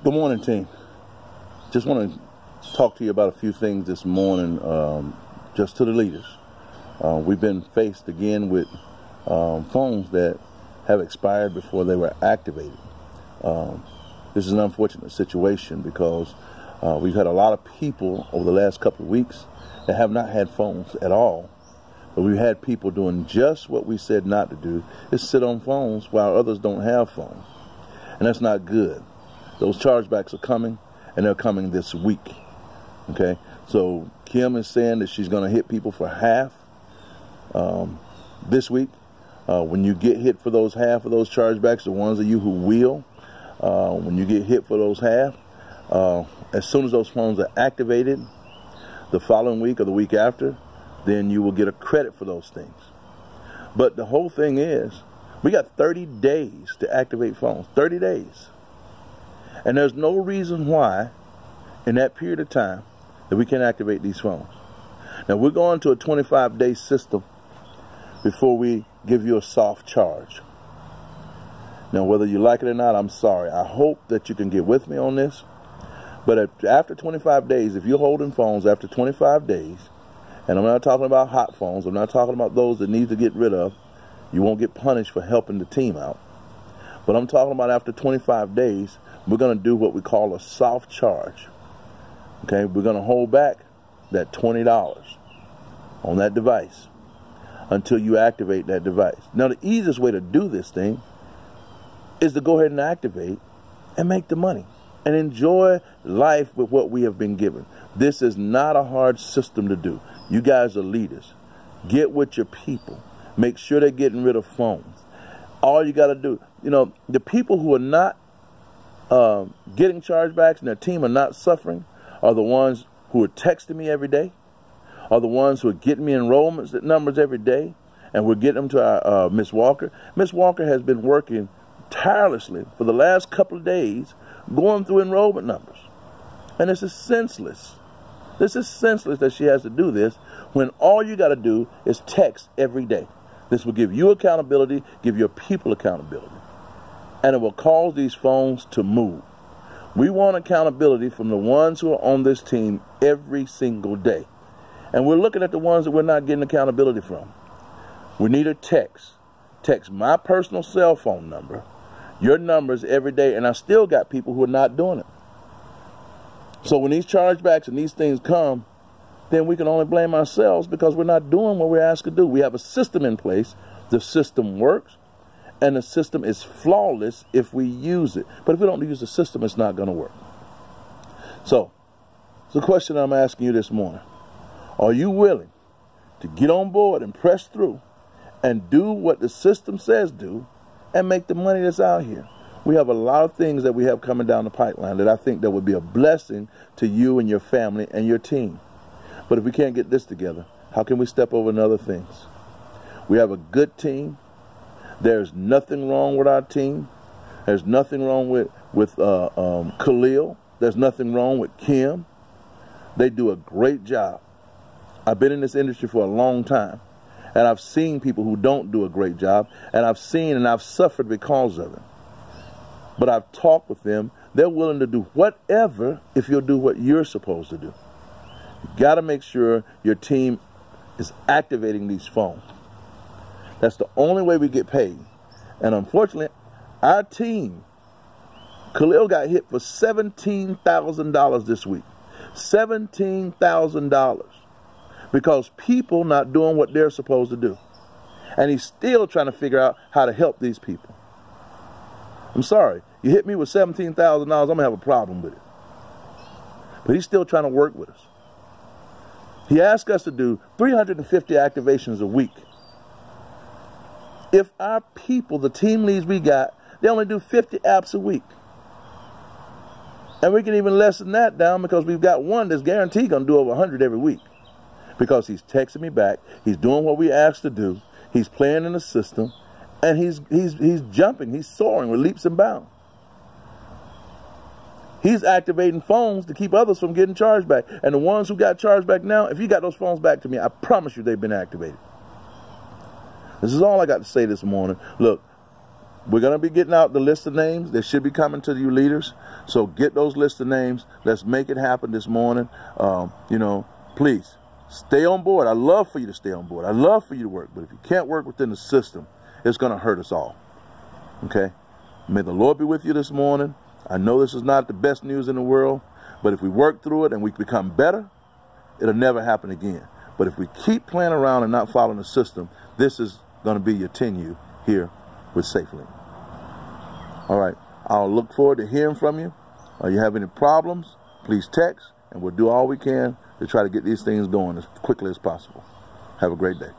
Good morning, team. Just want to talk to you about a few things this morning, just to the leaders. We've been faced again with phones that have expired before they were activated. This is an unfortunate situation because we've had a lot of people over the last couple of weeks that have not had phones at all. But we've had people doing just what we said not to do, is sit on phones while others don't have phones. And that's not good. Those chargebacks are coming, and they're coming this week. Okay? So Kim is saying that she's going to hit people for half this week. When you get hit for those half of those chargebacks, the ones of you who will, when you get hit for those half, as soon as those phones are activated, the following week or the week after, then you will get a credit for those things. But the whole thing is, we got 30 days to activate phones. 30 days. And there's no reason why, in that period of time, that we can't activate these phones. Now, we're going to a 25-day system before we give you a soft charge. Now, whether you like it or not, I'm sorry. I hope that you can get with me on this. But after 25 days, if you're holding phones after 25 days, and I'm not talking about hot phones, I'm not talking about those that need to get rid of, you won't get punished for helping the team out. But I'm talking about after 25 days, we're going to do what we call a soft charge. Okay, we're going to hold back that $20 on that device until you activate that device. Now, the easiest way to do this thing is to go ahead and activate and make the money and enjoy life with what we have been given. This is not a hard system to do. You guys are leaders. Get with your people. Make sure they're getting rid of phones. All you got to do, you know, the people who are not getting chargebacks and their team are not suffering are the ones who are texting me every day, are the ones who are getting me enrollments numbers every day, and we're getting them to our Miss Walker. Miss Walker has been working tirelessly for the last couple of days going through enrollment numbers. And this is senseless. This is senseless that she has to do this when all you got to do is text every day. This will give you accountability, give your people accountability. And it will cause these phones to move. We want accountability from the ones who are on this team every single day. And we're looking at the ones that we're not getting accountability from. We need a text. Text my personal cell phone number, your numbers every day, and I still got people who are not doing it. So when these chargebacks and these things come, then we can only blame ourselves because we're not doing what we're asked to do. We have a system in place. The system works. And the system is flawless if we use it. But if we don't use the system, it's not going to work. So, the question I'm asking you this morning, are you willing to get on board and press through and do what the system says do and make the money that's out here? We have a lot of things that we have coming down the pipeline that I think that would be a blessing to you and your family and your team. But if we can't get this together, how can we step over in other things? We have a good team. There's nothing wrong with our team. There's nothing wrong with Khalil. There's nothing wrong with Kim. They do a great job. I've been in this industry for a long time, and I've seen people who don't do a great job, and I've seen and I've suffered because of it. But I've talked with them. They're willing to do whatever if you'll do what you're supposed to do. You've got to make sure your team is activating these phones. That's the only way we get paid. And unfortunately, our team, Khalil got hit for $17,000 this week. $17,000 because people not doing what they're supposed to do. And he's still trying to figure out how to help these people. I'm sorry. You hit me with $17,000, I'm going to have a problem with it. But he's still trying to work with us. He asked us to do 350 activations a week. If our people, the team leads we got, they only do 50 apps a week. And we can even lessen that down because we've got one that's guaranteed going to do over 100 every week. Because he's texting me back, he's doing what we asked to do, he's playing in the system, and he's jumping, he's soaring with leaps and bounds. He's activating phones to keep others from getting charged back. And the ones who got charged back now, if you got those phones back to me, I promise you they've been activated. This is all I got to say this morning. Look, we're going to be getting out the list of names. They should be coming to you leaders. So get those list of names. Let's make it happen this morning. You know, please stay on board. I love for you to stay on board. I love for you to work. But if you can't work within the system, it's going to hurt us all. Okay? May the Lord be with you this morning. I know this is not the best news in the world, but if we work through it and we become better, it'll never happen again. But if we keep playing around and not following the system, this is going to be your 10U here with SafeLink. All right. I'll look forward to hearing from you. You have any problems, please text, and we'll do all we can to try to get these things going as quickly as possible. Have a great day.